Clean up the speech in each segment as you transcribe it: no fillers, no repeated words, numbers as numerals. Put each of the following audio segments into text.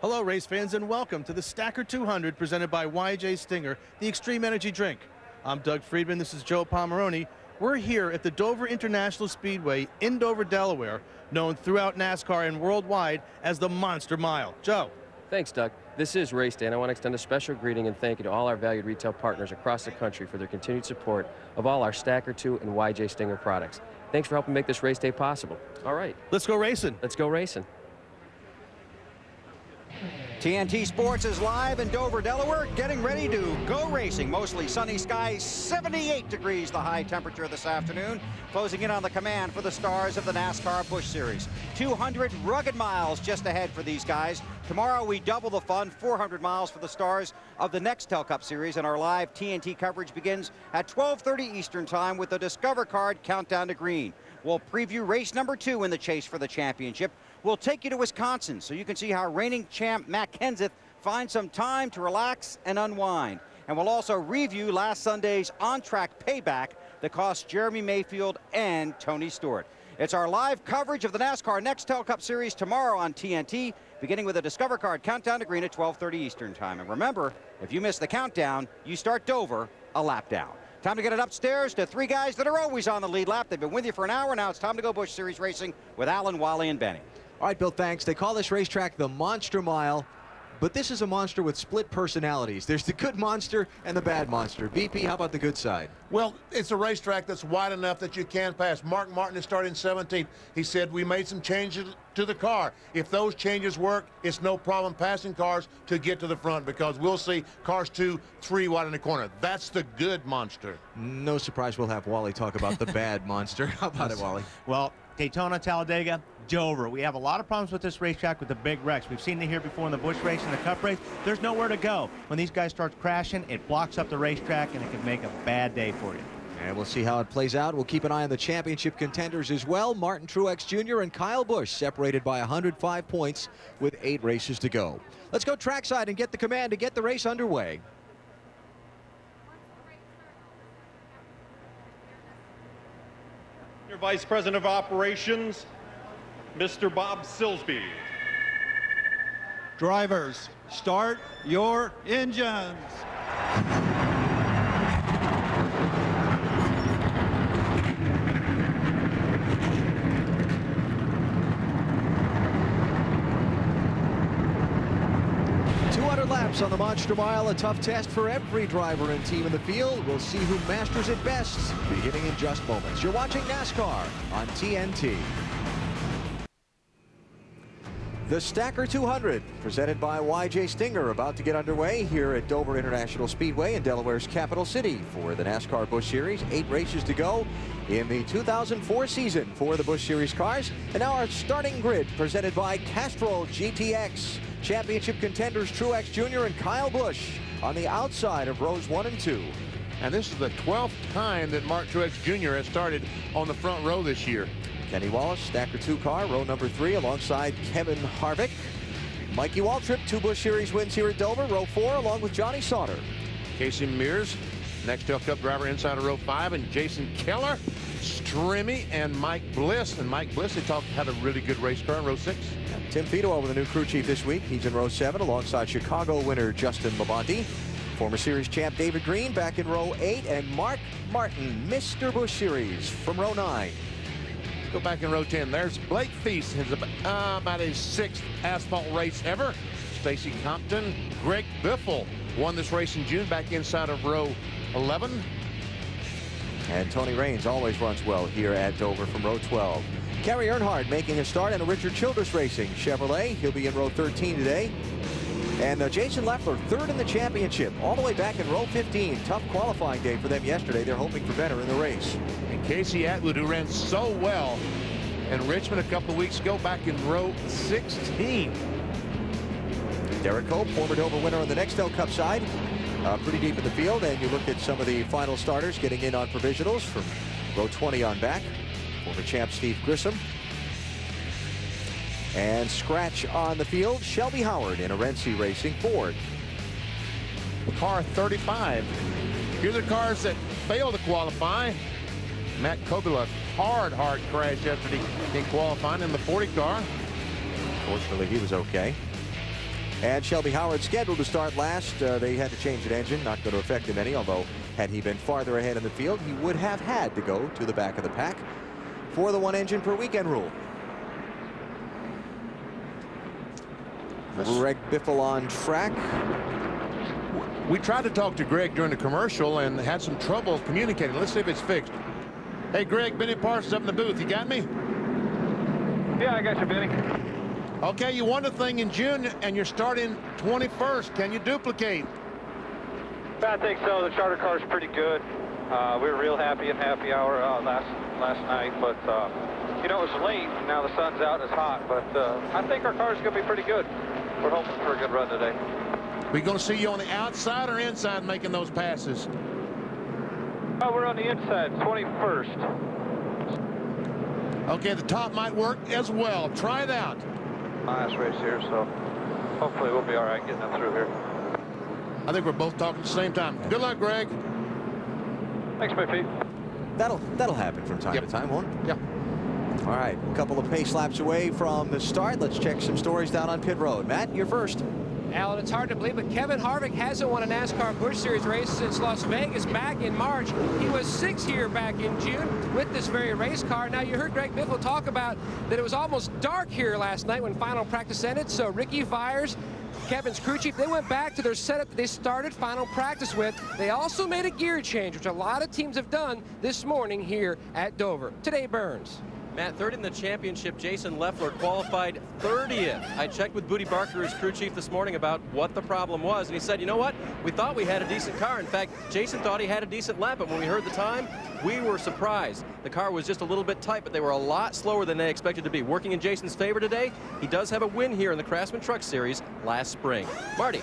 Hello, race fans, and welcome to the Stacker 200 presented by YJ Stinger, the Extreme Energy Drink. I'm Doug Friedman. This is Joe Pomeroni. We're here at the Dover International Speedway in Dover, Delaware, known throughout NASCAR and worldwide as the Monster Mile. Joe. Thanks, Doug. This is race day, and I want to extend a special greeting and thank you to all our valued retail partners across the country for their continued support of all our Stacker 2 and YJ Stinger products. Thanks for helping make this race day possible. All right. Let's go racing. Let's go racing. TNT Sports is live in Dover, Delaware, getting ready to go racing. Mostly sunny skies, 78 degrees the high temperature this afternoon. Closing in on the command for the stars of the NASCAR Busch Series. 200 rugged miles just ahead for these guys. Tomorrow we double the fun, 400 miles for the stars of the Nextel Cup Series, and our live TNT coverage begins at 12:30 Eastern Time with the Discover Card Countdown to Green. We'll preview race number 2 in the chase for the championship. We'll take you to Wisconsin so you can see how reigning champ Matt Kenseth finds some time to relax and unwind. And we'll also review last Sunday's on-track payback that cost Jeremy Mayfield and Tony Stewart. It's our live coverage of the NASCAR Nextel Cup Series tomorrow on TNT, beginning with a Discover Card Countdown to Green at 12:30 Eastern Time. And remember, if you miss the countdown, you start Dover a lap down. Time to get it upstairs to 3 guys that are always on the lead lap. They've been with you for an hour now. It's time to go Busch Series racing with Alan, Wally, and Benny. All right, Bill, thanks. They call this racetrack the Monster Mile, but this is a monster with split personalities. There's the good monster and the bad monster. BP, how about the good side? Well, it's a racetrack that's wide enough that you can pass. Mark Martin is starting 17th. He said, we made some changes to the car. If those changes work, it's no problem passing cars to get to the front, because we'll see cars 2, 3 wide in the corner. That's the good monster. No surprise we'll have Wally talk about the bad monster. How about it, Wally? Well, Daytona, Talladega, Dover. We have a lot of problems with this racetrack with the big wrecks. We've seen it here before in the Busch race and the Cup race. There's nowhere to go. When these guys start crashing, it blocks up the racetrack, and it can make a bad day for you. And we'll see how it plays out. We'll keep an eye on the championship contenders as well. Martin Truex Jr. and Kyle Busch separated by 105 points with 8 races to go. Let's go trackside and get the command to get the race underway. Your Vice President of Operations, Mr. Bob Silsby. Drivers, start your engines. Laps on the Monster Mile, a tough test for every driver and team in the field. We'll see who masters it best, beginning in just moments. You're watching NASCAR on TNT. The Stacker 200, presented by YJ Stinger, about to get underway here at Dover International Speedway in Delaware's capital city for the NASCAR Busch Series. 8 races to go in the 2004 season for the Busch Series cars. And now our starting grid, presented by Castrol GTX. Championship contenders Truex Jr. and Kyle Busch on the outside of rows 1 and 2. And this is the 12th time that Mark Truex Jr. has started on the front row this year. Kenny Wallace, Stacker 2 car, row number 3, alongside Kevin Harvick. Mikey Waltrip, 2 Busch Series wins here at Dover, row 4, along with Johnny Sauter. Casey Mears, Nextel Cup driver inside of row 5, and Jason Keller, Strimmy, and Mike Bliss. And Mike Bliss, they had a really good race car in row 6. Tim Fido over the new crew chief this week. He's in row 7 alongside Chicago winner Justin Labonte. Former series champ David Green back in row 8. And Mark Martin, Mr. Busch Series, from row 9. Go back in row 10. There's Blake Feast, his about his 6th asphalt race ever. Stacy Compton, Greg Biffle won this race in June back inside of row 11. And Tony Raines always runs well here at Dover from row 12. Kerry Earnhardt making a start in a Richard Childress Racing Chevrolet. He'll be in row 13 today. And Jason Leffler, 3rd in the championship, all the way back in row 15. Tough qualifying day for them yesterday. They're hoping for better in the race. And Casey Atwood, who ran so well in Richmond a couple of weeks ago, back in row 16. Derek Cope, former Dover winner on the Nextel Cup side, pretty deep in the field. And you look at some of the final starters getting in on provisionals from row 20 on back. Former champ Steve Grissom. And scratch on the field, Shelby Howard in a Renzi Racing Ford. Car 35. Here are the cars that failed to qualify. Matt Kobila, hard crash yesterday in qualifying in the 40 car. Fortunately, he was okay. And Shelby Howard scheduled to start last. They had to change an engine, not going to affect him any, although had he been farther ahead in the field, he would have had to go to the back of the pack for the 1 engine per weekend rule. Greg Biffle on track. We tried to talk to Greg during the commercial and had some trouble communicating. Let's see if it's fixed. Hey, Greg, Benny Parsons up in the booth. You got me? Yeah, I got you, Benny. Okay, you won the thing in June, and you're starting 21st. Can you duplicate? I think so. The charter car's pretty good. We were real happy in happy hour last night, but you know, it was late, and now the sun's out and it's hot, but I think our car's going to be pretty good. We're hoping for a good run today. We're going to see you on the outside or inside making those passes? Oh, we're on the inside, 21st. Okay, the top might work as well. Try it out. Last race here, so hopefully we'll be all right getting them through here. I think we're both talking at the same time. Good luck, Greg. Thanks, my Pete. That'll happen from time to time, won't it? Yep. All right, a couple of pace laps away from the start. Let's check some stories down on pit road. Matt, you're first. Alan, it's hard to believe, but Kevin Harvick hasn't won a NASCAR Busch Series race since Las Vegas back in March. He was 6th here back in June with this very race car. Now, you heard Greg Biffle talk about that it was almost dark here last night when final practice ended, so Ricky Fires, Kevin's crew chief, they went back to their setup that they started final practice with. They also made a gear change, which a lot of teams have done this morning here at Dover. Today, Burns. Matt, third in the championship, Jason Leffler qualified 30th. I checked with Booty Barker, his crew chief, this morning about what the problem was, and he said, you know what? We thought we had a decent car. In fact, Jason thought he had a decent lap, but when we heard the time, we were surprised. The car was just a little bit tight, but they were a lot slower than they expected to be. Working in Jason's favor today, he does have a win here in the Craftsman Truck Series last spring. Marty.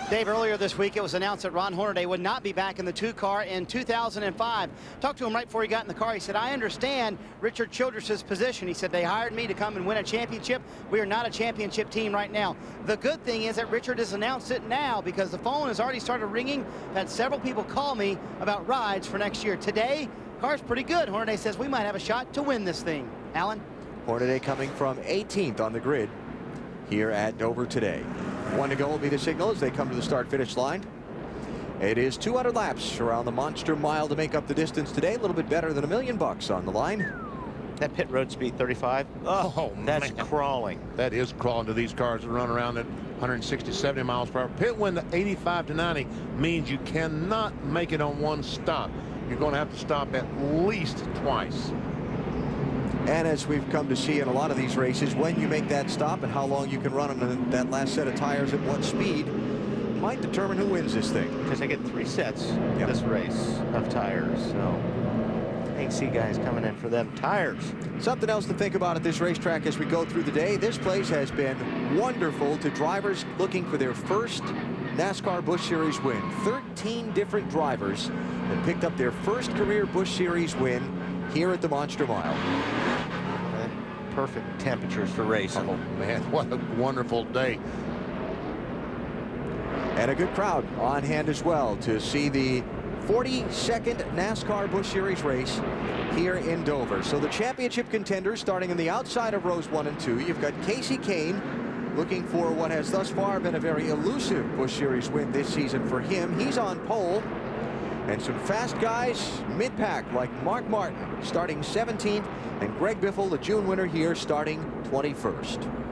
Dave, earlier this week it was announced that Ron Hornaday would not be back in the 2 car in 2005. Talked to him right before he got in the car. He said, I understand Richard Childress's position. He said, they hired me to come and win a championship. We are not a championship team right now. The good thing is that Richard has announced it now because the phone has already started ringing. I've had several people call me about rides for next year. Today, car's pretty good. Hornaday says we might have a shot to win this thing. Alan? Hornaday coming from 18th on the grid here at Dover today. 1 to go will be the signal as they come to the start-finish line. It is 200 laps around the Monster Mile to make up the distance today. A little bit better than $1 million on the line. That pit road speed 35. Oh, that's man. crawling. That is crawling to these cars that run around at 160, 70 miles per hour. Pit wind to 85 to 90 means you cannot make it on one stop. You're going to have to stop at least twice. And as we've come to see in a lot of these races, when you make that stop and how long you can run on that last set of tires at what speed might determine who wins this thing. Because they get 3 sets in this race of tires. So I can see guys coming in for them tires. Something else to think about at this racetrack as we go through the day. This place has been wonderful to drivers looking for their first NASCAR Busch Series win. 13 different drivers that picked up their first career Busch Series win here at the Monster Mile. Perfect temperatures for racing. Oh, man, what a wonderful day. And a good crowd on hand as well to see the 42nd NASCAR Busch Series race here in Dover. So the championship contenders starting on the outside of rows 1 and 2. You've got Casey Kane looking for what has thus far been a very elusive Busch Series win this season for him. He's on pole. And some fast guys mid-pack like Mark Martin starting 17th and Greg Biffle, the June winner here, starting 21st.